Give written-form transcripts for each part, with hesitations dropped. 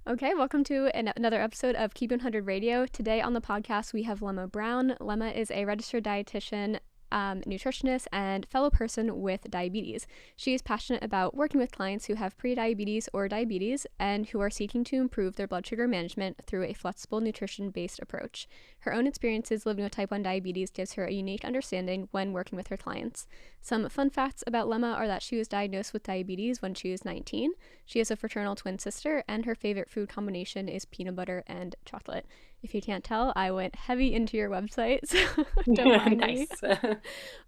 Okay, welcome to another episode of Keep 100 Radio. Today on the podcast, we have Lemma Brown. Lemma is a registered dietitian, nutritionist, and fellow person with diabetes. She is passionate about working with clients who have prediabetes or diabetes and who are seeking to improve their blood sugar management through a flexible nutrition-based approach. Her own experiences living with type 1 diabetes gives her a unique understanding when working with her clients. Some fun facts about Lemma are that she was diagnosed with diabetes when she was 19. She has a fraternal twin sister, and her favorite food combination is peanut butter and chocolate. If you can't tell, I went heavy into your website, so don't mind me. Nice.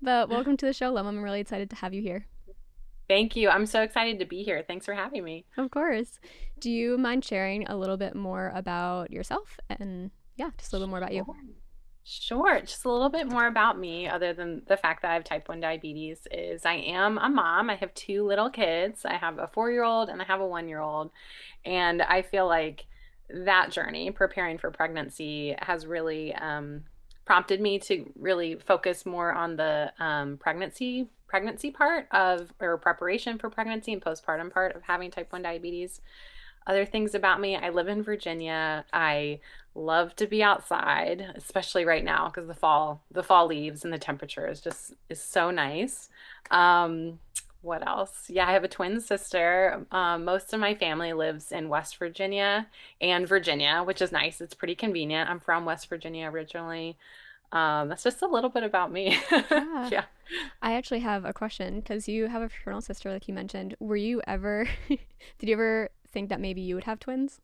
But welcome to the show, Lemma. I'm really excited to have you here. Thank you. I'm so excited to be here. Thanks for having me. Of course. Do you mind sharing a little bit more about yourself and, yeah, just a little bit more about you? Sure. Sure. Just a little bit more about me, other than the fact that I have type 1 diabetes, is I am a mom. I have two little kids. I have a 4-year-old and I have a 1-year-old. And I feel like that journey, preparing for pregnancy, has really prompted me to really focus more on the pregnancy part of, or preparation for pregnancy and postpartum part of having type 1 diabetes. Other things about me: I live in Virginia. I love to be outside, especially right now because the fall leaves and the temperature is so nice. Um, what else? Yeah, I have a twin sister. Most of my family lives in West Virginia and Virginia, which is nice. It's pretty convenient. I'm from West Virginia originally. That's just a little bit about me. Yeah. Yeah. I actually have a question because you have a fraternal sister, like you mentioned. Were you ever, did you ever think that maybe you would have twins?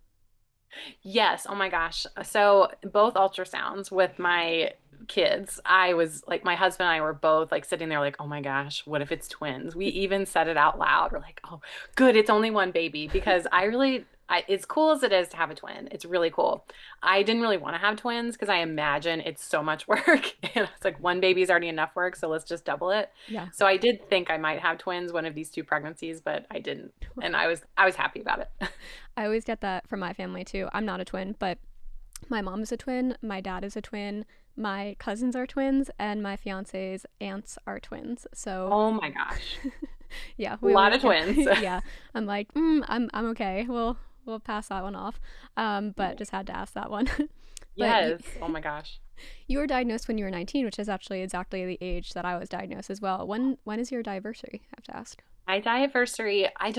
Yes. Oh my gosh. So both ultrasounds with my kids, I was like, my husband and I were both like sitting there like, oh my gosh, what if it's twins? We even said it out loud. We're like, oh, good, it's only one baby, because as cool as it is to have a twin, it's really cool. I didn't really want to have twins because I imagine it's so much work. And it's like one baby is already enough work, so let's just double it. Yeah. So I did think I might have twins one of these two pregnancies, but I didn't. And I was happy about it. I always get that from my family too. I'm not a twin, but my mom is a twin, my dad is a twin, my cousins are twins, and my fiance's aunts are twins. So, Oh my gosh. yeah, A we lot always of get, twins. yeah. I'm like, I'm okay. We'll pass that one off. But just had to ask that one. But Yes. Oh my gosh. you were diagnosed when you were 19, which is actually exactly the age that I was diagnosed as well. When is your anniversary? I have to ask. My anniversary, I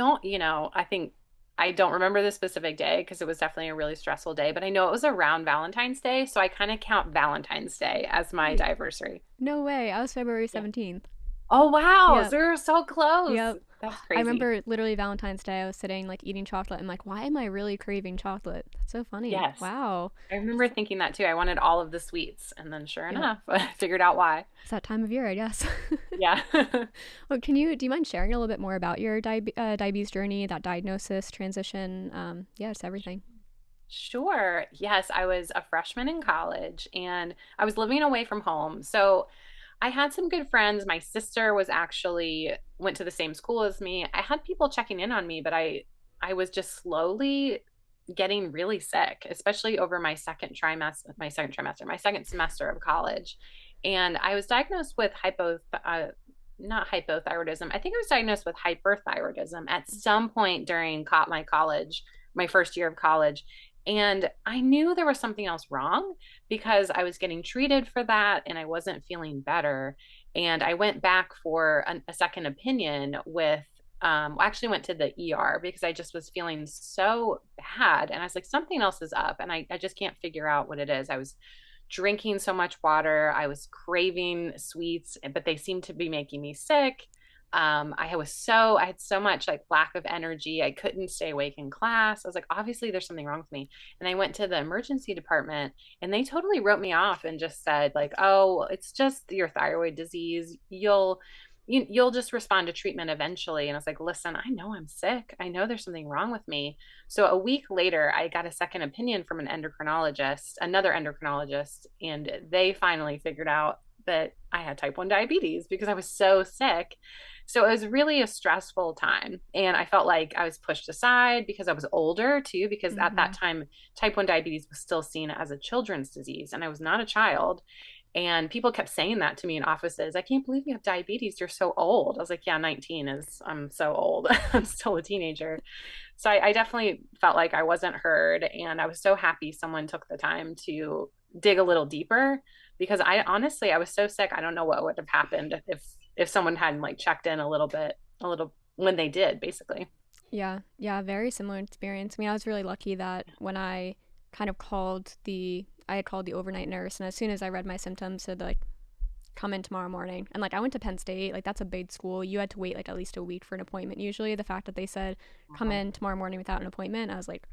think I don't remember the specific day because it was definitely a really stressful day, but I know it was around Valentine's Day, so I kind of count Valentine's Day as my Wait, anniversary. no way. I was February Yeah. 17th. Oh wow, Yeah. so we were so close. Yep. That's I crazy. remember literally Valentine's Day, I was sitting like eating chocolate. I'm like, why am I really craving chocolate? That's so funny. Yes. Wow. I remember thinking that too. I wanted all of the sweets, and then sure Yep. enough, I figured out why. It's that time of year, I guess. Yeah. Well, do you mind sharing a little bit more about your diabetes journey, that diagnosis, transition? Yeah, it's everything. Sure. Yes, I was a freshman in college and I was living away from home. So I had some good friends. My sister was actually went to the same school as me. I had people checking in on me, but I was just slowly getting really sick, especially over my second semester of college. And I was diagnosed with not hypothyroidism. I think I was diagnosed with hyperthyroidism at some point during my college, my first year of college. And I knew there was something else wrong because I was getting treated for that and I wasn't feeling better. And I went back for a second opinion with, I actually went to the ER because I just was feeling so bad. And I was like, something else is up. And I just can't figure out what it is. I was drinking so much water. I was craving sweets, but they seemed to be making me sick. I had so much like lack of energy. I couldn't stay awake in class. I was like, obviously there's something wrong with me. And I went to the emergency department and they totally wrote me off and just said like, oh, it's just your thyroid disease. You'll just respond to treatment eventually. And I was like, listen, I know I'm sick. I know there's something wrong with me. So a week later, I got a second opinion from another endocrinologist, and they finally figured out that I had type 1 diabetes because I was so sick. So it was really a stressful time. And I felt like I was pushed aside because I was older too, because at Mm-hmm. that time, type 1 diabetes was still seen as a children's disease, and I was not a child. And people kept saying that to me in offices. I can't believe you have diabetes. You're so old. I was like, yeah, 19 is, I'm so old. I'm still a teenager. So I definitely felt like I wasn't heard. And I was so happy someone took the time to dig a little deeper because I honestly, I was so sick. I don't know what would have happened if someone hadn't like checked in a little when they did, basically. Yeah, yeah, very similar experience. I mean, I was really lucky that when I kind of I had called the overnight nurse, and as soon as I read my symptoms, said like, come in tomorrow morning. And like, I went to Penn State, like that's a big school. You had to wait like at least a week for an appointment. Usually, the fact that they said come in tomorrow morning without an appointment, I was like,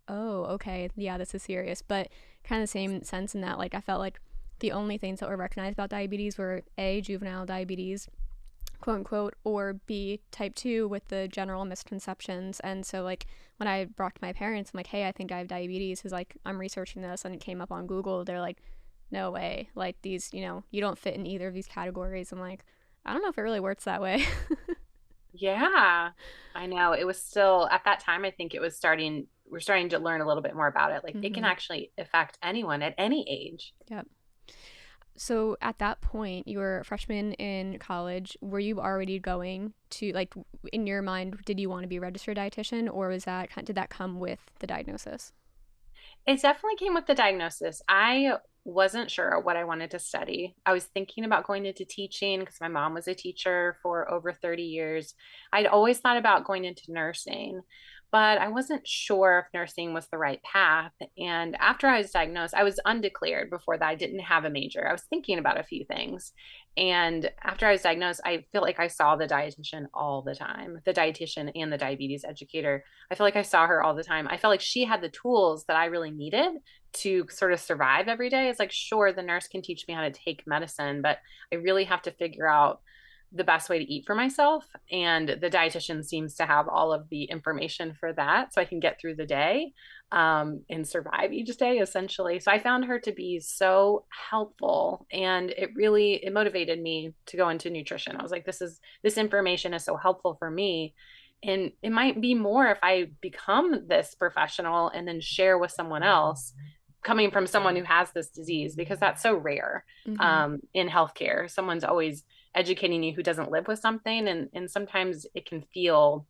oh, okay, yeah, this is serious. But kind of the same sense in that like I felt like the only things that were recognized about diabetes were A, juvenile diabetes, quote unquote, or B, type 2 with the general misconceptions. And so like when I brought to my parents, I'm like, hey, I think I have diabetes, because like I'm researching this and it came up on Google. They're like, no way, like these, you don't fit in either of these categories. I'm like, I don't know if it really works that way. Yeah, I know. It was still at that time, I think we're starting to learn a little bit more about it. Like it can Mm-hmm. actually affect anyone at any age. Yep. So at that point, you were a freshman in college. Were you already going to, like, in your mind, did you want to be a registered dietitian, or did that come with the diagnosis? It definitely came with the diagnosis. I wasn't sure what I wanted to study. I was thinking about going into teaching because my mom was a teacher for over 30 years. I'd always thought about going into nursing, but I wasn't sure if nursing was the right path. And after I was diagnosed, I was undeclared before that. I didn't have a major. I was thinking about a few things. And after I was diagnosed, I feel like I saw the dietitian all the time, the dietitian and the diabetes educator. I feel like I saw her all the time. I felt like she had the tools that I really needed to sort of survive every day. It's like, sure, the nurse can teach me how to take medicine, but I really have to figure out the best way to eat for myself. And the dietitian seems to have all of the information for that. So I can get through the day and survive each day, essentially. So I found her to be so helpful. And it motivated me to go into nutrition. I was like, this information is so helpful for me. And it might be more if I become this professional and then share with someone else coming from someone who has this disease, because that's so rare Mm-hmm. in healthcare. Someone's always educating you who doesn't live with something. And sometimes it can feel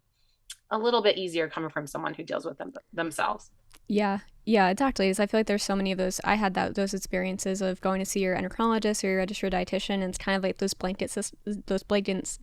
a little bit easier coming from someone who deals with them themselves. Yeah, yeah, exactly. Is I feel like there's so many of those. I had those experiences of going to see your endocrinologist or your registered dietitian, and it's kind of like those blanket statements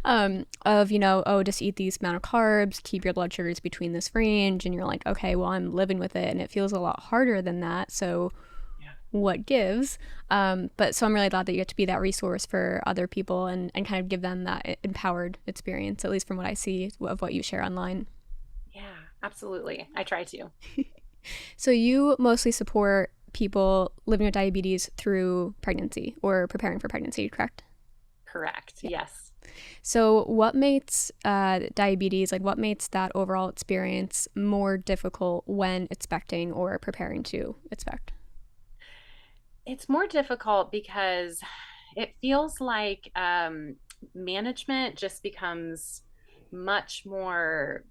of oh, just eat these amount of carbs, keep your blood sugars between this range, and you're like, okay, well, I'm living with it, and it feels a lot harder than that. So Yeah. what gives? But so I'm really glad that you get to be that resource for other people, and kind of give them that empowered experience, at least from what I see of what you share online. Yeah, absolutely. I try to. So you mostly support people living with diabetes through pregnancy or preparing for pregnancy, correct? Correct. Yeah. Yes. So what makes diabetes, like what makes that overall experience more difficult when expecting or preparing to expect? It's more difficult because it feels like management just becomes much more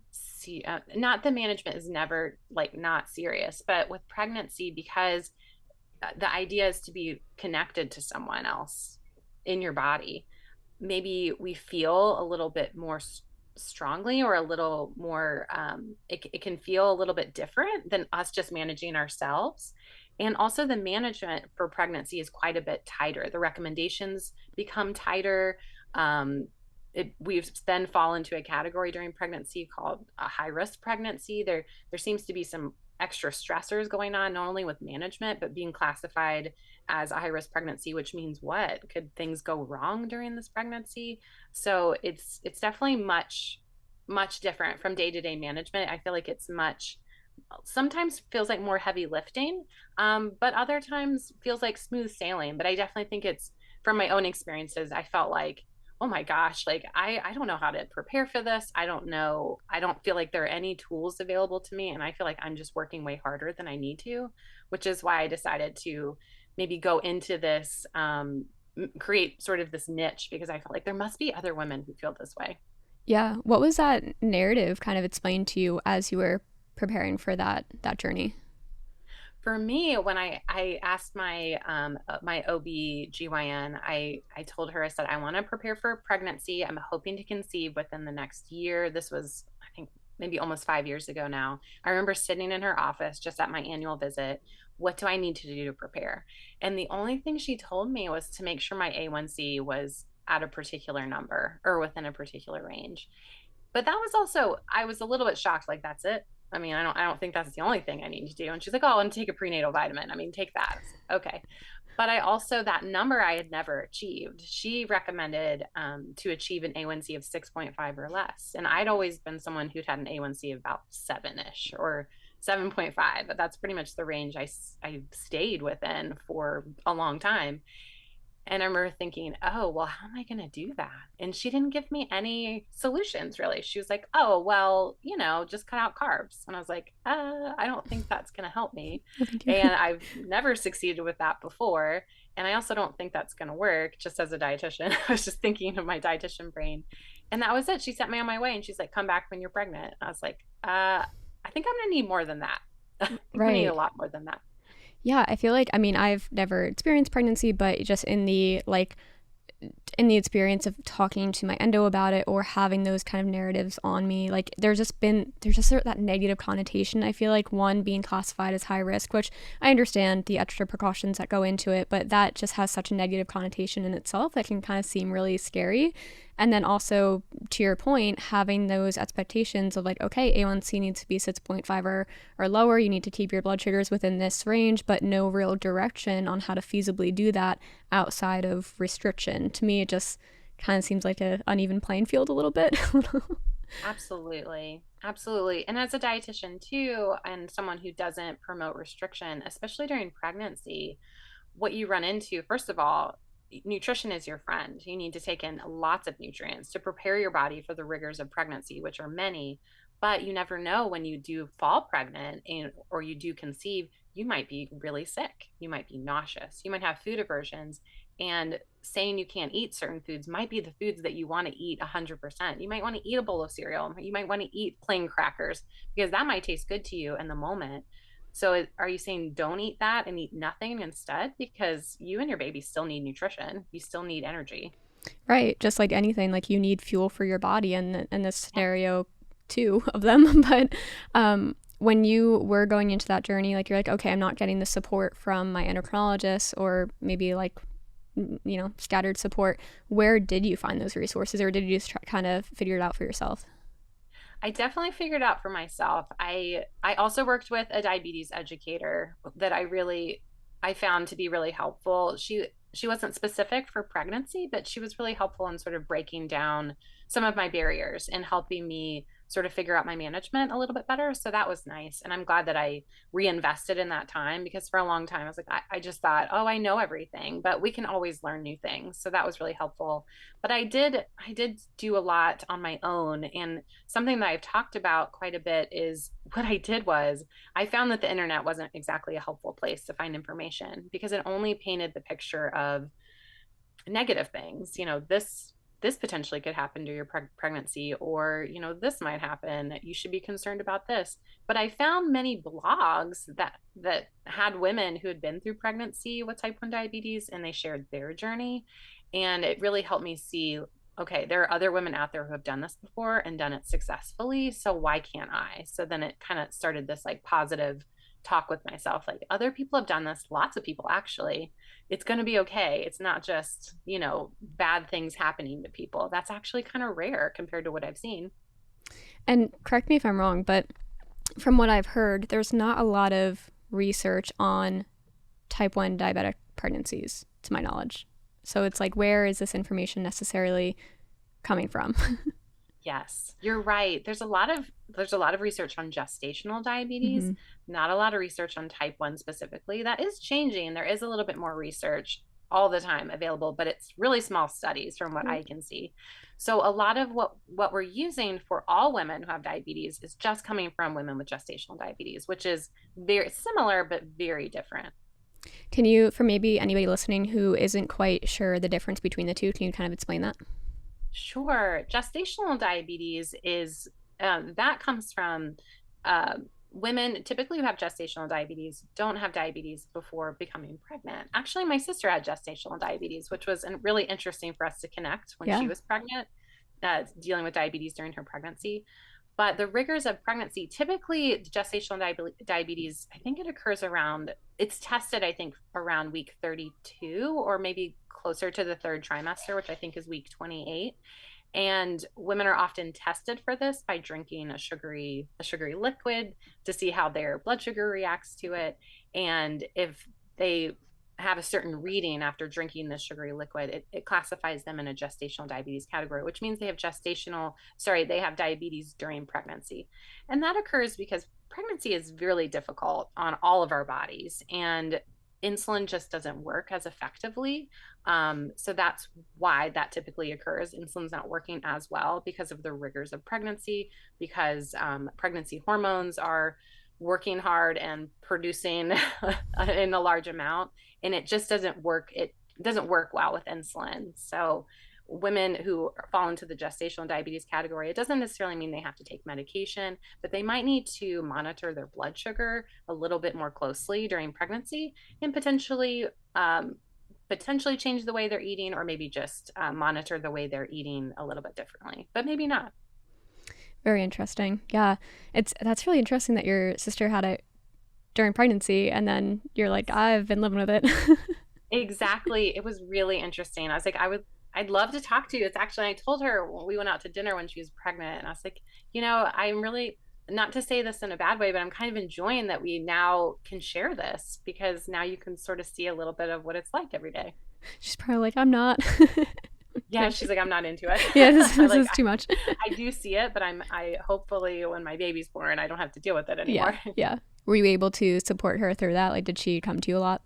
not the management is never like not serious, but with pregnancy, because the idea is to be connected to someone else in your body, maybe we feel a little bit more strongly or a little more it can feel a little bit different than us just managing ourselves. And also the management for pregnancy is quite a bit tighter. The recommendations become tighter. We've then fall into a category during pregnancy called a high risk pregnancy. There seems to be some extra stressors going on, not only with management, but being classified as a high risk pregnancy, which means what? Could things go wrong during this pregnancy? So it's definitely much different from day to day management. I feel like it's much sometimes feels like more heavy lifting, but other times feels like smooth sailing. But I definitely think it's from my own experiences. I felt like, oh my gosh, like I don't know how to prepare for this. I don't know. I don't feel like there are any tools available to me. And I feel like I'm just working way harder than I need to, which is why I decided to maybe go into this, create sort of this niche, because I felt like there must be other women who feel this way. Yeah. What was that narrative kind of explained to you as you were preparing for that journey? For me, when I asked my OB/GYN, I told her, I said, I want to prepare for pregnancy. I'm hoping to conceive within the next year. This was, I think, maybe almost 5 years ago now. I remember sitting in her office just at my annual visit. What do I need to do to prepare? And the only thing she told me was to make sure my A1C was at a particular number or within a particular range. But that was also, I was a little bit shocked, like, that's it. I mean, I don't think that's the only thing I need to do. And she's like, oh, and take a prenatal vitamin. I mean, take that. Okay. But I also, that number I had never achieved. She recommended to achieve an A1C of 6.5 or less. And I'd always been someone who'd had an A1C of about 7-ish or 7.5. But that's pretty much the range I stayed within for a long time. And I remember thinking, oh, well, how am I going to do that? And she didn't give me any solutions, really. She was like, oh, well, just cut out carbs. And I was like, I don't think that's going to help me. And I've never succeeded with that before. And I also don't think that's going to work just as a dietitian. I was just thinking of my dietitian brain. And that was it. She sent me on my way and she's like, come back when you're pregnant. And I was like, I think I'm going to need more than that. I think I need a lot more than that. Yeah, I feel like, I mean, I've never experienced pregnancy, but just in the experience of talking to my endo about it or having those kind of narratives on me, like there's just that negative connotation. I feel like, one, being classified as high risk, which I understand the extra precautions that go into it, but that just has such a negative connotation in itself that can kind of seem really scary. And then also, to your point, having those expectations of like, okay, A1C needs to be 6.5 or lower, you need to keep your blood sugars within this range, but no real direction on how to feasibly do that outside of restriction. To me, it just kind of seems like an uneven playing field a little bit. Absolutely. Absolutely. And as a dietitian too, and someone who doesn't promote restriction, especially during pregnancy, what you run into, first of all, nutrition is your friend. You need to take in lots of nutrients to prepare your body for the rigors of pregnancy, which are many. But you never know, when you do fall pregnant or you do conceive, you might be really sick. You might be nauseous. You might have food aversions. And saying you can't eat certain foods might be the foods that you want to eat 100%. You might want to eat a bowl of cereal. You might want to eat plain crackers because that might taste good to you in the moment. So are you saying don't eat that and eat nothing instead? Because you and your baby still need nutrition. You still need energy. Right. Just like anything, like you need fuel for your body, and in this scenario, two of them. But when you were going into that journey, like you're like, okay, I'm not getting the support from my endocrinologist, or maybe like, scattered support. Where did you find those resources, or did you just kind of figure it out for yourself? I definitely figured out for myself. I also worked with a diabetes educator that I found to be really helpful. She wasn't specific for pregnancy, but she was really helpful in sort of breaking down some of my barriers and helping me sort of figure out my management a little bit better. So that was nice. And I'm glad that I reinvested in that time, because for a long time I was like, I just thought, oh, I know everything, but we can always learn new things. So that was really helpful. But I did do a lot on my own. And something that I've talked about quite a bit is what I did was I found that the internet wasn't exactly a helpful place to find information, because it only painted the picture of negative things. This potentially could happen to your pregnancy, or this might happen, you should be concerned about this. But I found many blogs that had women who had been through pregnancy with type 1 diabetes, and they shared their journey, and it really helped me see, okay, there are other women out there who have done this before and done it successfully, so why can't I? So then it kind of started this like positive talk with myself, like, other people have done this, lots of people actually. It's going to be okay. It's not just bad things happening to people. That's actually kind of rare compared to what I've seen. And correct me if I'm wrong, but from what I've heard, there's not a lot of research on type 1 diabetic pregnancies, to my knowledge. So it's like, where is this information necessarily coming from? Yes, you're right. There's a lot of research on gestational diabetes, not a lot of research on type 1 specifically. That is changing. There is a little bit more research all the time available, but it's really small studies from what I can see. So a lot of what we're using for all women who have diabetes is just coming from women with gestational diabetes, which is very similar but very different. Can you, for maybe anybody listening who isn't quite sure the difference between the two, can you kind of explain that? Sure. Gestational diabetes is that comes from women typically who have gestational diabetes don't have diabetes before becoming pregnant. Actually, my sister had gestational diabetes, which was really interesting for us to connect when she Yeah. was pregnant, dealing with diabetes during her pregnancy. But the rigors of pregnancy, typically gestational diabetes, I think it occurs around, it's tested, I think, around week 32 or maybe closer to the third trimester, which I think is week 28. And women are often tested for this by drinking a sugary liquid to see how their blood sugar reacts to it. And if they have a certain reading after drinking this sugary liquid, it classifies them in a gestational diabetes category, which means they have diabetes during pregnancy. And that occurs because pregnancy is really difficult on all of our bodies, and insulin just doesn't work as effectively. So that's why that typically occurs. Insulin's not working as well because of the rigors of pregnancy, because pregnancy hormones are working hard and producing in a large amount, and it just doesn't work. It doesn't work well with insulin. So women who fall into the gestational diabetes category, it doesn't necessarily mean they have to take medication, but they might need to monitor their blood sugar a little bit more closely during pregnancy, and potentially change the way they're eating, or maybe just monitor the way they're eating a little bit differently, but maybe not. Very interesting. Yeah. That's really interesting that your sister had it during pregnancy and then you're like, I've been living with it. Exactly. It was really interesting. I was like, I'd love to talk to you. It's actually, I told her when we went out to dinner when she was pregnant, and I was like, I'm really, not to say this in a bad way, but I'm kind of enjoying that we now can share this, because now you can sort of see a little bit of what it's like every day. She's probably like, I'm not. Yeah, she's like, I'm not into it. Yeah, this Like, is too much. I do see it, but I hopefully when my baby's born, I don't have to deal with it anymore. Yeah. Yeah. Were you able to support her through that? Like, did she come to you a lot?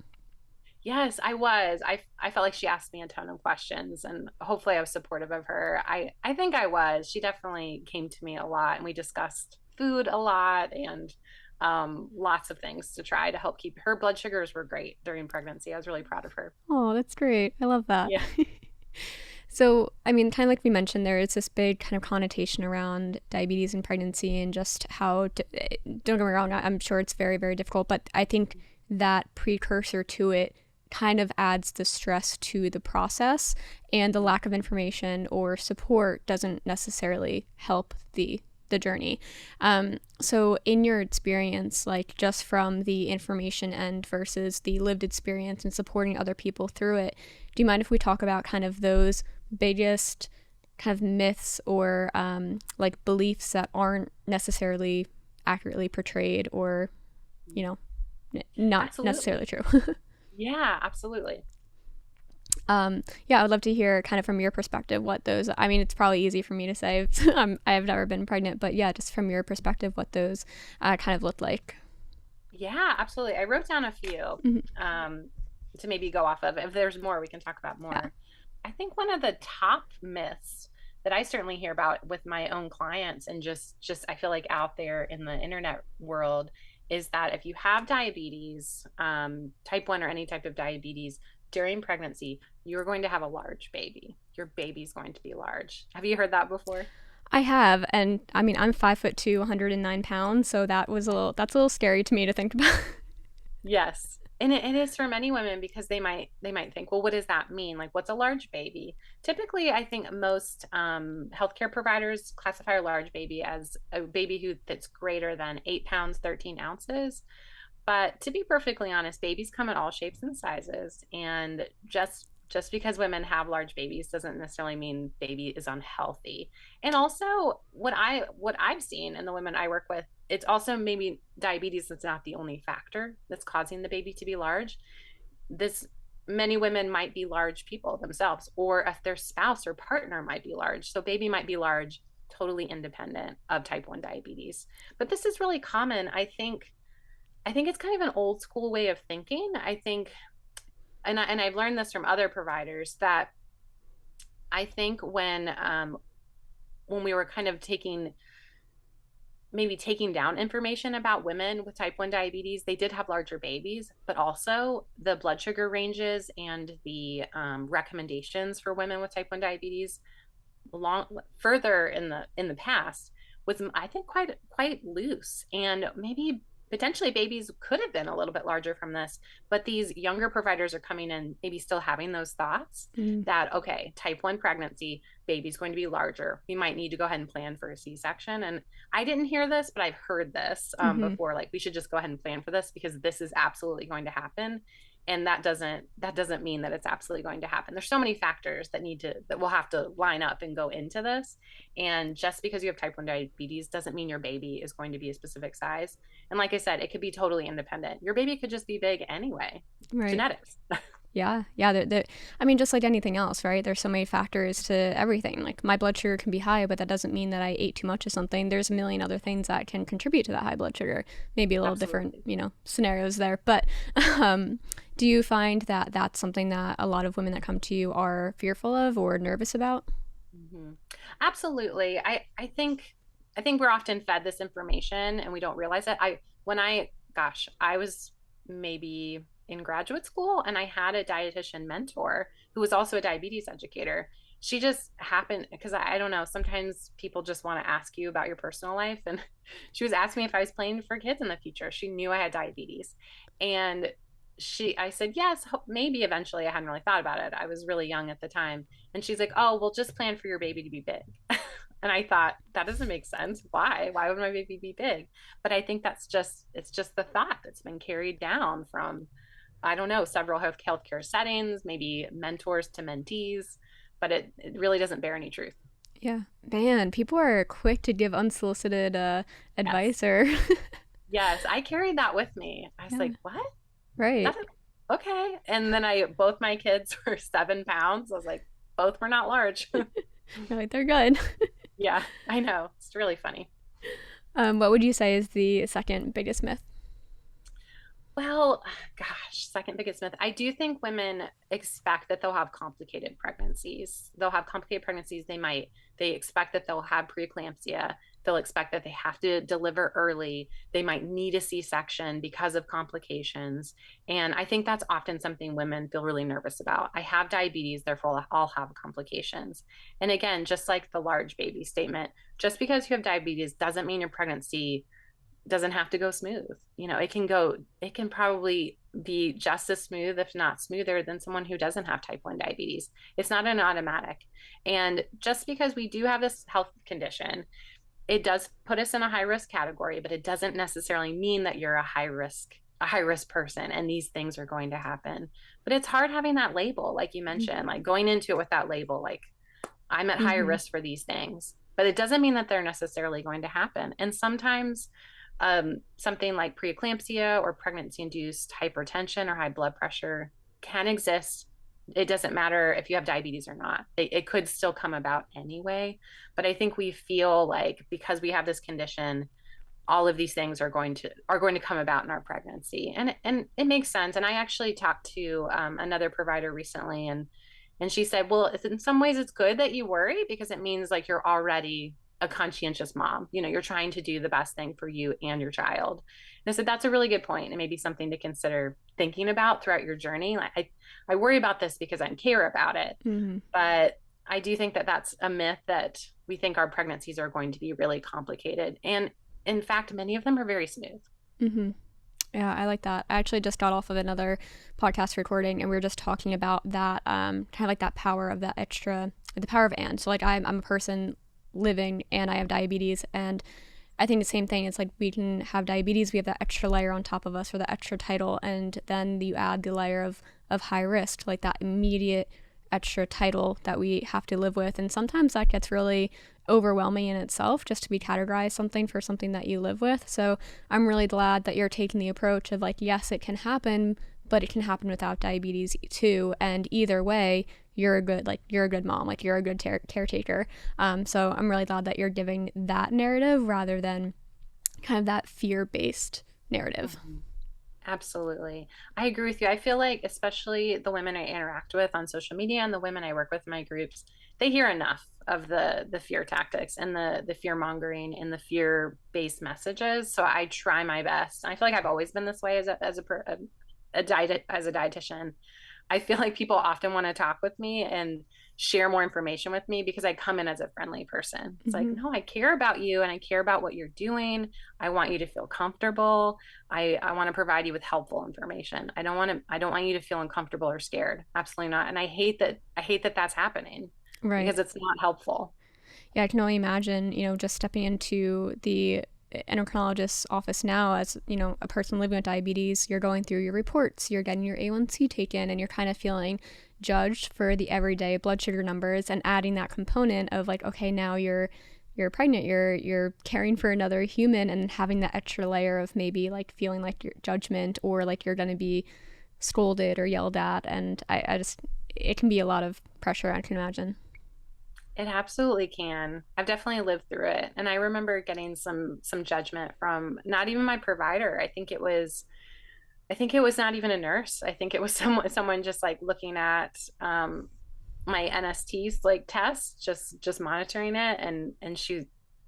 Yes, I was. I felt like she asked me a ton of questions, and hopefully I was supportive of her. I think I was. She definitely came to me a lot, and we discussed food a lot, and lots of things to try to help keep her blood sugars were great during pregnancy. I was really proud of her. Oh, that's great. I love that. Yeah. So, I mean, kind of like we mentioned, there is this big kind of connotation around diabetes and pregnancy and just how, don't get me wrong, I'm sure it's very, very difficult, but I think that precursor to it kind of adds the stress to the process, and the lack of information or support doesn't necessarily help the journey. So in your experience, like just from the information end versus the lived experience and supporting other people through it, do you mind if we talk about kind of those biggest kind of myths or like beliefs that aren't necessarily accurately portrayed, or not Absolutely. necessarily true? Yeah, absolutely. Yeah, I would love to hear kind of from your perspective what those, I mean, it's probably easy for me to say. I've never been pregnant, but yeah, just from your perspective, what those kind of look like. Yeah, absolutely. I wrote down a few to maybe go off of. If there's more, we can talk about more. Yeah. I think one of the top myths that I certainly hear about with my own clients, and just I feel like out there in the internet world, is that if you have diabetes, type 1 or any type of diabetes during pregnancy, you're going to have a large baby. Your baby's going to be large. Have you heard that before? I have, and I mean, I'm 5'2", 109 pounds, so that's a little scary to me to think about. Yes. And it is for many women, because they might think, well, what does that mean? Like, what's a large baby? Typically, I think most healthcare providers classify a large baby as a baby that's greater than 8 pounds, 13 ounces. But to be perfectly honest, babies come in all shapes and sizes, and just because women have large babies doesn't necessarily mean baby is unhealthy. And also, what I've seen in the women I work with, it's also maybe diabetes is not the only factor that's causing the baby to be large. This Many women might be large people themselves, or if their spouse or partner might be large. So baby might be large, totally independent of type 1 diabetes. But this is really common. I think it's kind of an old school way of thinking. I think, and I've learned this from other providers, that I think when we were kind of taking down information about women with type 1 diabetes, they did have larger babies, but also the blood sugar ranges and the recommendations for women with type 1 diabetes long further in the past was, I think, quite loose, and maybe potentially babies could have been a little bit larger from this, but these younger providers are coming in maybe still having those thoughts Mm. that, okay, type 1 pregnancy, baby's going to be larger, we might need to go ahead and plan for a C-section. And I didn't hear this, but I've heard this Mm-hmm. before, like we should just go ahead and plan for this because this is absolutely going to happen. And that doesn't mean that it's absolutely going to happen. There's so many factors that will have to line up and go into this. And just because you have type 1 diabetes doesn't mean your baby is going to be a specific size. And like I said, it could be totally independent. Your baby could just be big anyway. Right. Genetics. Yeah, yeah. I mean, just like anything else, right? There's so many factors to everything. Like my blood sugar can be high, but that doesn't mean that I ate too much of something. There's a million other things that can contribute to that high blood sugar. Maybe a little different, Absolutely. scenarios there. But um, do you find that that's something that a lot of women that come to you are fearful of or nervous about? Hmm. Absolutely. I think we're often fed this information and we don't realize it. When I gosh, I was maybe in graduate school and I had a dietitian mentor who was also a diabetes educator. She just happened because I don't know, sometimes people just want to ask you about your personal life, and she was asking me if I was planning for kids in the future. She knew I had diabetes. And I said, yes, maybe eventually. I hadn't really thought about it. I was really young at the time. And she's like, oh, well, just plan for your baby to be big. And I thought, that doesn't make sense. Why would my baby be big? But I think it's just the thought that's been carried down from, I don't know, several healthcare settings, maybe mentors to mentees, but it really doesn't bear any truth. Yeah, man, people are quick to give unsolicited Yes. advice or Yes. I carried that with me. I was yeah, like, what? right. That's okay. And then both my kids were 7 pounds. I was like, both were not large. You're like they're good. Yeah, I know. It's really funny. What would you say is the second biggest myth? Well, gosh, second biggest myth. I do think women expect that they'll have complicated pregnancies. They'll have complicated pregnancies. They expect that they'll have preeclampsia. They'll expect that they have to deliver early. They might need a C-section because of complications. And I think that's often something women feel really nervous about. I have diabetes, therefore I'll have complications. And again, just like the large baby statement, just because you have diabetes doesn't mean your pregnancy doesn't have to go smooth. It can probably be just as smooth, if not smoother, than someone who doesn't have type 1 diabetes. It's not an automatic. And just because we do have this health condition, it does put us in a high risk category, but it doesn't necessarily mean that you're a high risk person and these things are going to happen. But it's hard having that label, like you mentioned, like going into it with that label, like I'm at higher Mm-hmm. risk for these things, but it doesn't mean that they're necessarily going to happen. And sometimes something like preeclampsia or pregnancy induced hypertension or high blood pressure can exist. It doesn't matter if you have diabetes or not. It could still come about anyway. But I think we feel like because we have this condition, all of these things are going to come about in our pregnancy, and it makes sense. And I actually talked to another provider recently, and she said, well, in some ways it's good that you worry because it means like you're already a conscientious mom. You're trying to do the best thing for you and your child. And I said, that's a really good point and maybe something to consider thinking about throughout your journey. Like I worry about this because I care about it. Mm-hmm. But I do think that that's a myth that we think our pregnancies are going to be really complicated. And in fact, many of them are very smooth. Mm-hmm. Yeah, I like that. I actually just got off of another podcast recording and we were just talking about that, kind of like that power of that extra, the power of and. So like I'm a person living and I have diabetes, and I think the same thing. It's like we can have diabetes, we have that extra layer on top of us or that extra title, and then you add the layer of high risk, like that immediate extra title that we have to live with. And sometimes that gets really overwhelming in itself just to be categorized something for something that you live with. So I'm really glad that you're taking the approach of like, yes, it can happen, but it can happen without diabetes too. And either way, you're a good mom, like you're a good caretaker. So I'm really glad that you're giving that narrative rather than kind of that fear-based narrative. Mhm. Absolutely. I agree with you. I feel like, especially the women I interact with on social media and the women I work with in my groups, they hear enough of the fear tactics and the fear mongering and the fear based messages. So I try my best. I feel like I've always been this way as a dietitian. I feel like people often want to talk with me, and share more information with me because I come in as a friendly person. It's like, Mm-hmm. no, I care about you and I care about what you're doing. I want you to feel comfortable. I want to provide you with helpful information. I don't want you to feel uncomfortable or scared. Absolutely not. And I hate that that's happening Right. because it's not helpful. Yeah, I can only imagine, just stepping into the endocrinologist's office now as, a person living with diabetes, you're going through your reports, you're getting your A1C taken, and you're kind of feeling judged for the everyday blood sugar numbers, and adding that component of like, okay, now you're pregnant, you're caring for another human, and having that extra layer of maybe like feeling like your judgment, or like you're going to be scolded or yelled at. And I just, it can be a lot of pressure, I can imagine. It absolutely can. I've definitely lived through it. And I remember getting some judgment from not even my provider. I think it was not even a nurse. I think it was someone just like looking at my NST's like test, just monitoring it, and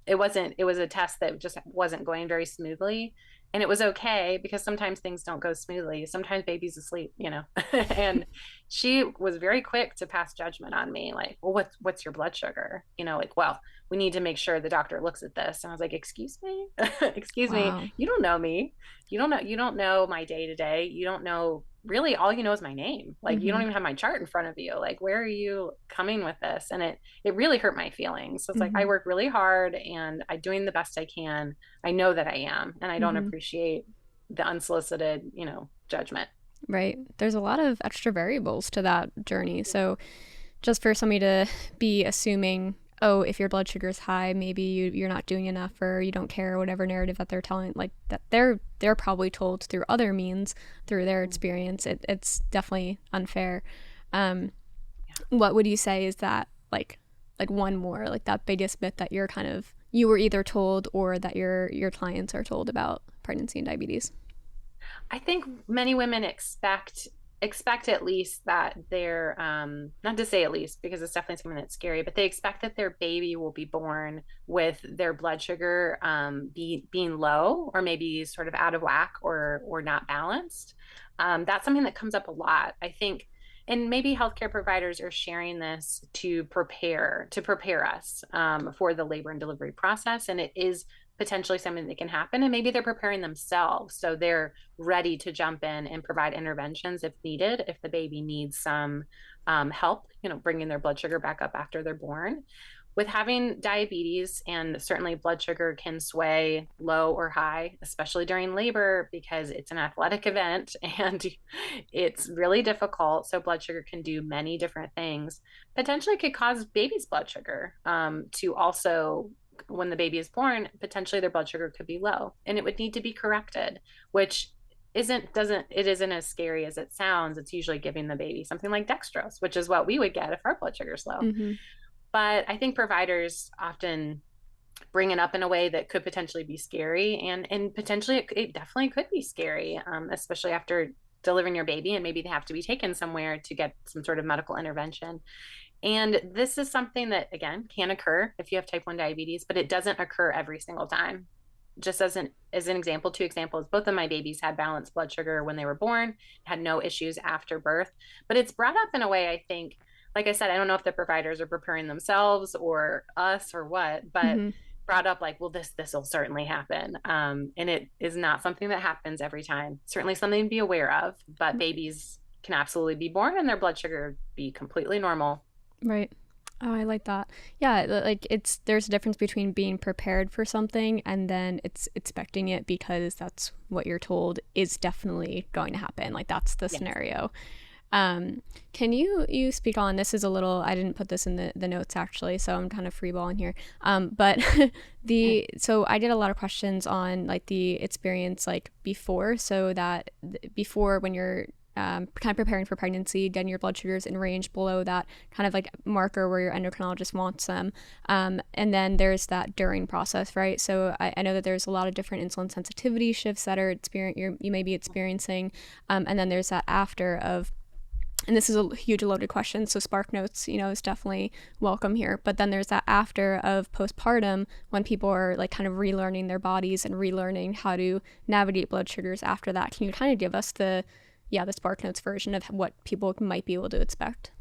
it was a test that just wasn't going very smoothly. And it was okay because sometimes things don't go smoothly. Sometimes baby's asleep, you know. And she was very quick to pass judgment on me, like, well, what's your blood sugar? You know, like, well, we need to make sure the doctor looks at this. And I was like, excuse me? Excuse me, Wow. you don't know me. You don't know my day to day. You don't know, really, all you know is my name. Like, you don't Mm-hmm. even have my chart in front of you. Like, where are you coming with this? And it really hurt my feelings. So it's like, I Mm-hmm. work really hard and I'm doing the best I can. I know that I am, and I don't Mm-hmm. appreciate the unsolicited, judgment. Right. There's a lot of extra variables to that journey. So just for somebody to be assuming, oh, if your blood sugar is high, maybe you're not doing enough, or you don't care, whatever narrative that they're telling, like that they're probably told through other means, through their experience. It's definitely unfair. Um, what would you say is that like one more, like that biggest myth that you're kind of, you were either told or that your clients are told about pregnancy and diabetes? I think many women expect at least that their not to say at least because it's definitely something that's scary, but they expect that their baby will be born with their blood sugar being low, or maybe sort of out of whack, or not balanced. That's something that comes up a lot, I think. And maybe healthcare providers are sharing this to prepare us for the labor and delivery process, and it is potentially something that can happen. And maybe they're preparing themselves so they're ready to jump in and provide interventions if needed, if the baby needs some help, bringing their blood sugar back up after they're born. With having diabetes, and certainly blood sugar can sway low or high, especially during labor, because it's an athletic event and it's really difficult. So blood sugar can do many different things. Potentially could cause baby's blood sugar to also, when the baby is born, potentially their blood sugar could be low, and it would need to be corrected, which isn't as scary as it sounds. It's usually giving the baby something like dextrose, which is what we would get if our blood sugar is low. Mm-hmm. But I think providers often bring it up in a way that could potentially be scary, and potentially it definitely could be scary, especially after delivering your baby, and maybe they have to be taken somewhere to get some sort of medical intervention. And this is something that, again, can occur if you have type 1 diabetes, but it doesn't occur every single time. Just as an example, two examples, both of my babies had balanced blood sugar when they were born, had no issues after birth. But it's brought up in a way, I think, like I said, I don't know if the providers are preparing themselves or us or what, but Mm-hmm. brought up like, well, this will certainly happen. And it is not something that happens every time. Certainly something to be aware of, but babies can absolutely be born and their blood sugar be completely normal. Right. Oh, I like that. Yeah, like there's a difference between being prepared for something and then it's expecting it because that's what you're told is definitely going to happen. Like that's the Yes. scenario. Can you speak on, this is a little, I didn't put this in the notes actually, so I'm kind of freeballing here. But so I did a lot of questions on like the experience like before, so that before when you're kind of preparing for pregnancy, getting your blood sugars in range below that kind of like marker where your endocrinologist wants them. And then there's that during process, right? So I know that there's a lot of different insulin sensitivity shifts that are you may be experiencing. And then there's that after of, and this is a huge loaded question, so spark notes, is definitely welcome here. But then there's that after of postpartum, when people are like kind of relearning their bodies and relearning how to navigate blood sugars after that. Can you kind of give us the Spark Notes version of what people might be able to expect?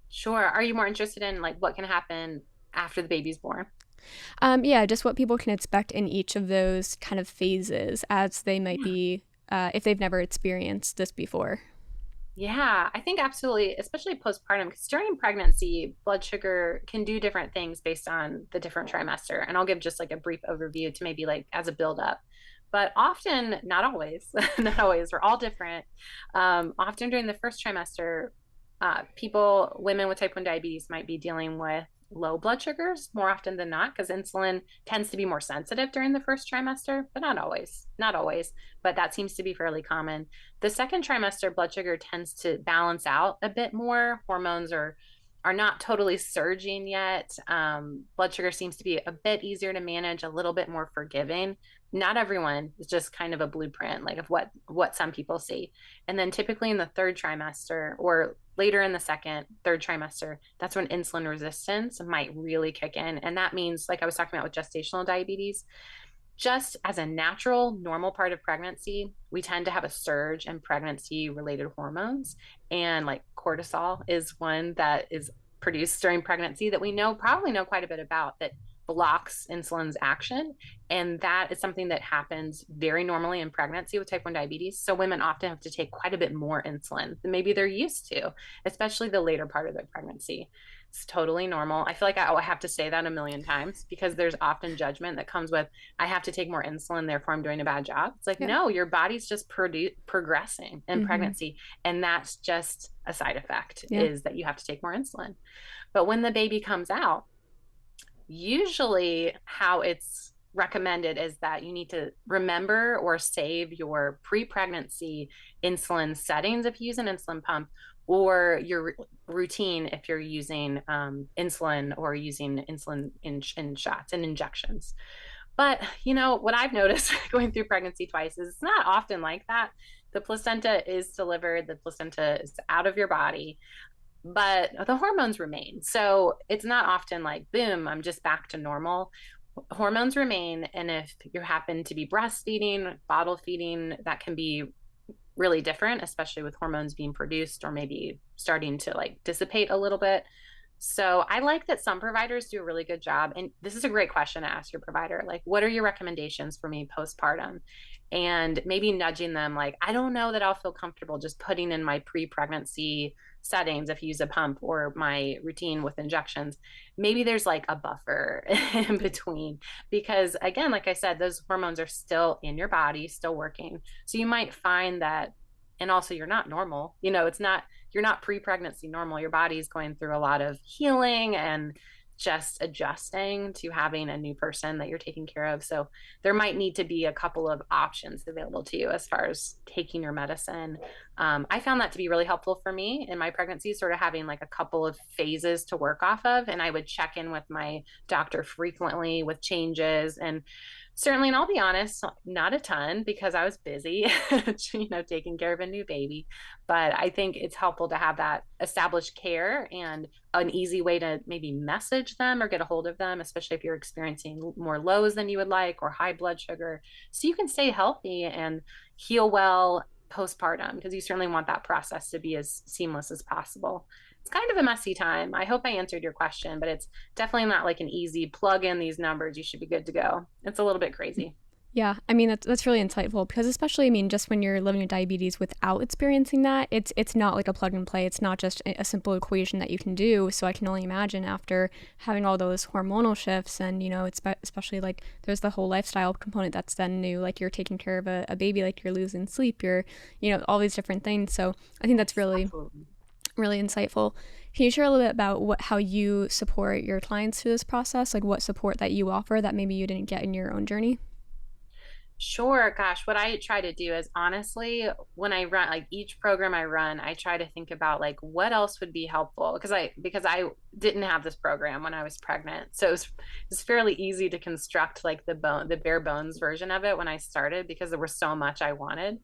Sure. Are you more interested in like what can happen after the baby's born? Yeah, just what people can expect in each of those kind of phases as they might Yeah. be, if they've never experienced this before. Yeah, I think absolutely, especially postpartum, because during pregnancy, blood sugar can do different things based on the different trimester. And I'll give just like a brief overview to maybe like as a build up. But often, not always, not always, we're all different. Often during the first trimester, women with type 1 diabetes might be dealing with low blood sugars more often than not because insulin tends to be more sensitive during the first trimester, but not always, not always, but that seems to be fairly common. The second trimester, blood sugar tends to balance out a bit more. Hormones are not totally surging yet. Blood sugar seems to be a bit easier to manage, a little bit more forgiving. Not everyone is just kind of a blueprint like of what some people see. And then typically in the third trimester or later in the second, third trimester, that's when insulin resistance might really kick in. And that means, like I was talking about with gestational diabetes, just as a natural, normal part of pregnancy, we tend to have a surge in pregnancy related hormones. And like cortisol is one that is produced during pregnancy that we probably know quite a bit about that blocks insulin's action. And that is something that happens very normally in pregnancy with type 1 diabetes. So women often have to take quite a bit more insulin than maybe they're used to, especially the later part of their pregnancy. It's totally normal. I feel like I have to say that a million times because there's often judgment that comes with, I have to take more insulin, therefore I'm doing a bad job. It's like, Yeah. no, your body's just progressing in Mm-hmm. pregnancy. And that's just a side effect Yeah. is that you have to take more insulin. But when the baby comes out, usually how it's recommended is that you need to remember or save your pre-pregnancy insulin settings if you use an insulin pump or your routine if you're using insulin or using insulin in shots and injections. But what I've noticed going through pregnancy twice is it's not often like that. The placenta is delivered, the placenta is out of your body, but the hormones remain. So it's not often like, boom, I'm just back to normal. Hormones remain. And if you happen to be breastfeeding, bottle feeding, that can be really different, especially with hormones being produced or maybe starting to like dissipate a little bit. So I like that some providers do a really good job. And this is a great question to ask your provider. Like, what are your recommendations for me postpartum? And maybe nudging them, like, I don't know that I'll feel comfortable just putting in my pre pregnancy settings if you use a pump or my routine with injections. Maybe there's like a buffer in between because, again, like I said, those hormones are still in your body, still working. So you might find that, and also you're not normal. It's not, you're not pre-pregnancy normal. Your body's going through a lot of healing and just adjusting to having a new person that you're taking care of. So there might need to be a couple of options available to you as far as taking your medicine. I found that to be really helpful for me in my pregnancy, sort of having like a couple of phases to work off of. And I would check in with my doctor frequently with changes. And certainly, and I'll be honest, not a ton because I was busy, taking care of a new baby. But I think it's helpful to have that established care and an easy way to maybe message them or get a hold of them, especially if you're experiencing more lows than you would like or high blood sugar. So you can stay healthy and heal well postpartum because you certainly want that process to be as seamless as possible. It's kind of a messy time. I hope I answered your question, but it's definitely not like an easy plug in these numbers. You should be good to go. It's a little bit crazy. Yeah, I mean that's really insightful because especially I mean just when you're living with diabetes without experiencing that, it's not like a plug and play. It's not just a simple equation that you can do. So I can only imagine after having all those hormonal shifts and it's especially like there's the whole lifestyle component that's then new. Like you're taking care of a baby, like you're losing sleep, you're all these different things. So I think that's really Absolutely. really insightful. Can you share a little bit about how you support your clients through this process? Like what support that you offer that maybe you didn't get in your own journey? Sure. Gosh, what I try to do is honestly, when I run like each program I run, I try to think about like what else would be helpful because I didn't have this program when I was pregnant. So it's fairly easy to construct like the bare bones version of it when I started because there was so much I wanted.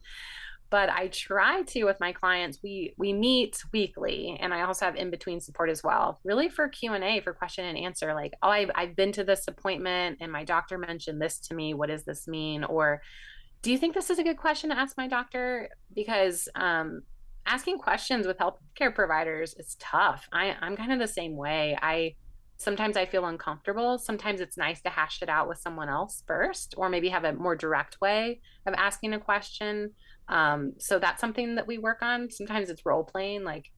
But I try to with my clients. We meet weekly, and I also have in between support as well. Really for Q&A, for question and answer. Like, oh, I've been to this appointment, and my doctor mentioned this to me. What does this mean? Or do you think this is a good question to ask my doctor? Because asking questions with healthcare providers is tough. I'm kind of the same way. I sometimes I feel uncomfortable. Sometimes it's nice to hash it out with someone else first, or maybe have a more direct way of asking a question. So that's something that we work on. Sometimes it's role playing, like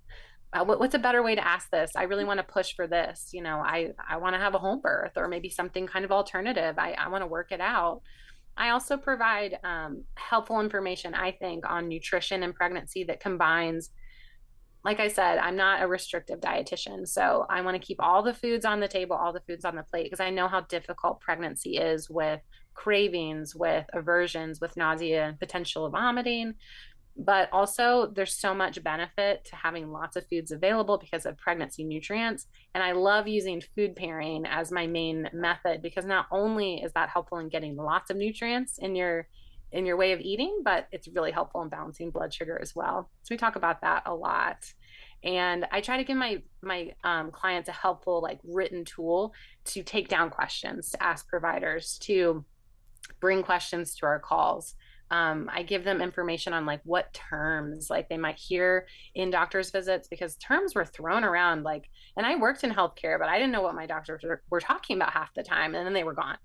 what's a better way to ask this? I really want to push for this. I want to have a home birth, or maybe something kind of alternative. I want to work it out. I also provide helpful information, I think, on nutrition and pregnancy that combines, like I said, I'm not a restrictive dietitian. So I want to keep all the foods on the table, all the foods on the plate, because I know how difficult pregnancy is with cravings, with aversions, with nausea and potential vomiting. But also, there's so much benefit to having lots of foods available because of pregnancy nutrients. And I love using food pairing as my main method, because not only is that helpful in getting lots of nutrients in your way of eating, but it's really helpful in balancing blood sugar as well. So we talk about that a lot. And I try to give my clients a helpful, like, written tool to take down questions, to ask providers, to bring questions to our calls. I give them information on, like, what terms, like, they might hear in doctor's visits, because terms were thrown around, like, and I worked in healthcare, but I didn't know what my doctors were talking about half the time, and then they were gone.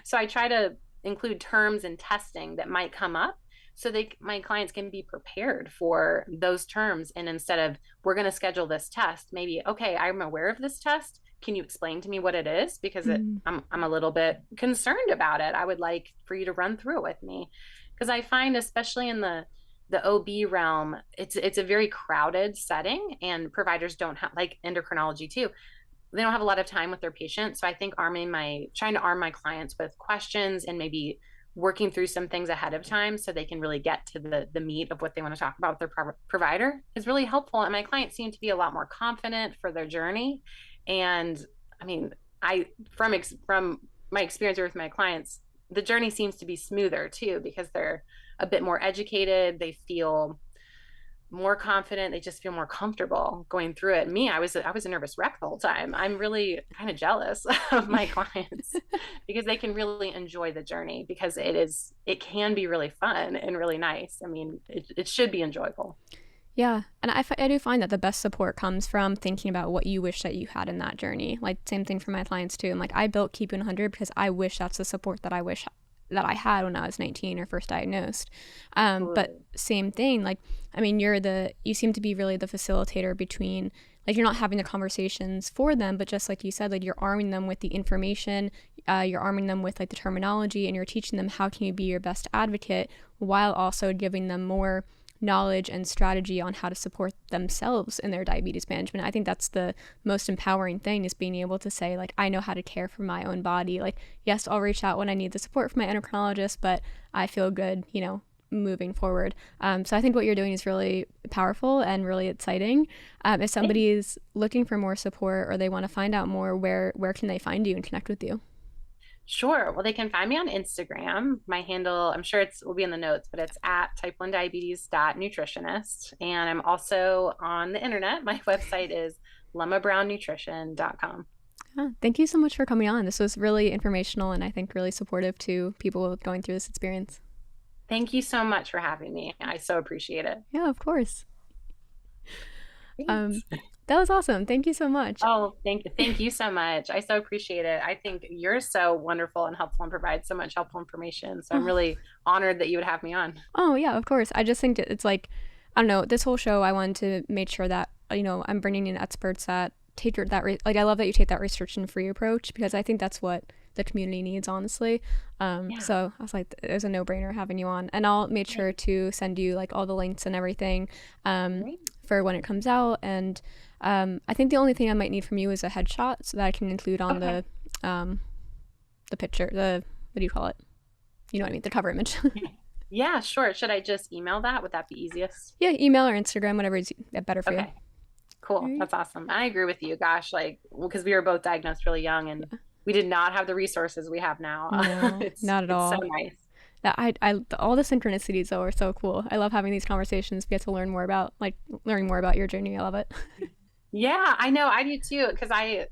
So I try to include terms and testing that might come up, so my clients can be prepared for those terms. And instead of, we're going to schedule this test, maybe, okay, I'm aware of this test, can you explain to me what it is? Because I'm a little bit concerned about it. I would like for you to run through it with me, because I find, especially in the OB realm, it's a very crowded setting, and providers don't have, like endocrinology too, they don't have a lot of time with their patients. So I think trying to arm my clients with questions, and maybe working through some things ahead of time so they can really get to the meat of what they want to talk about with their provider is really helpful. And my clients seem to be a lot more confident for their journey. And I mean, from my experience with my clients, the journey seems to be smoother too, because they're a bit more educated. They feel more confident. They just feel more comfortable going through it. Me, I was a nervous wreck the whole time. I'm really kind of jealous of my clients because they can really enjoy the journey, because it can be really fun and really nice. I mean, it should be enjoyable. Yeah, and I do find that the best support comes from thinking about what you wish that you had in that journey. Like, same thing for my clients too. I'm like, I built Keep 100 because I wish that's the support that I wish that I had when I was 19 or first diagnosed. But same thing, like, I mean, you seem to be really the facilitator between, like, you're not having the conversations for them, but just like you said, like, you're arming them with the information, you're arming them with, like, the terminology, and you're teaching them how can you be your best advocate while also giving them more knowledge and strategy on how to support themselves in their diabetes management. I think that's the most empowering thing, is being able to say, like, I know how to care for my own body. Like, yes, I'll reach out when I need the support from my endocrinologist, but I feel good, moving forward. So I think what you're doing is really powerful and really exciting. If somebody is looking for more support, or they want to find out more, where can they find you and connect with you? Sure. Well, they can find me on Instagram. My handle, I'm sure will be in the notes, but it's at type1diabetes.nutritionist. And I'm also on the internet. My website is lemmabrownnutrition.com. Thank you so much for coming on. This was really informational, and I think really supportive to people going through this experience. Thank you so much for having me. I so appreciate it. Yeah, of course. That was awesome. Thank you so much. Oh, thank you so much. I so appreciate it. I think you're so wonderful and helpful, and provide so much helpful information. So I'm really honored that you would have me on. Oh, yeah, of course. I just think it's like, I don't know, this whole show, I wanted to make sure that, I'm bringing in experts that take that, like, I love that you take that restriction-free approach, because I think that's what the community needs, honestly. So I was like, it was a no-brainer having you on. And I'll make sure to send you, like, all the links and everything for when it comes out. And I think the only thing I might need from you is a headshot, so that I can include on the picture, what do you call it? You know what I mean? The cover image. Yeah, sure. Should I just email that? Would that be easiest? Yeah, email or Instagram, whatever is better for you. Cool. Right. That's awesome. I agree with you. Gosh, like, because we were both diagnosed really young, and we did not have the resources we have now. No, not at all. It's so nice. All the synchronicities, though, are so cool. I love having these conversations. We get to learning more about your journey. I love it. Yeah, I know. I do too, because I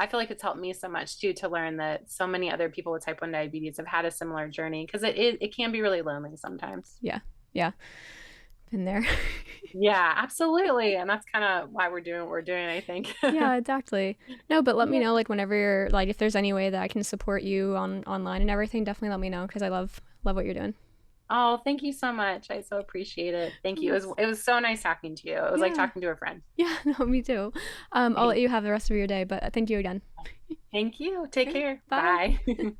feel like it's helped me so much too, to learn that so many other people with type 1 diabetes have had a similar journey, because it can be really lonely sometimes. Yeah. Been there. Yeah, absolutely. And that's kind of why we're doing what we're doing, I think. Yeah, exactly. No, but let me Yeah. know like whenever you're like if there's any way that I can support you on online and everything, definitely let me know because I love what you're doing. Oh, thank you so much. I so appreciate it. Thank you. Yes. It was so nice talking to you. It was like Yeah. talking to a friend. Yeah, no, me too. I'll let Thank, you have the rest of your day, but thank you again. thank you. Take Okay, care. bye. Bye.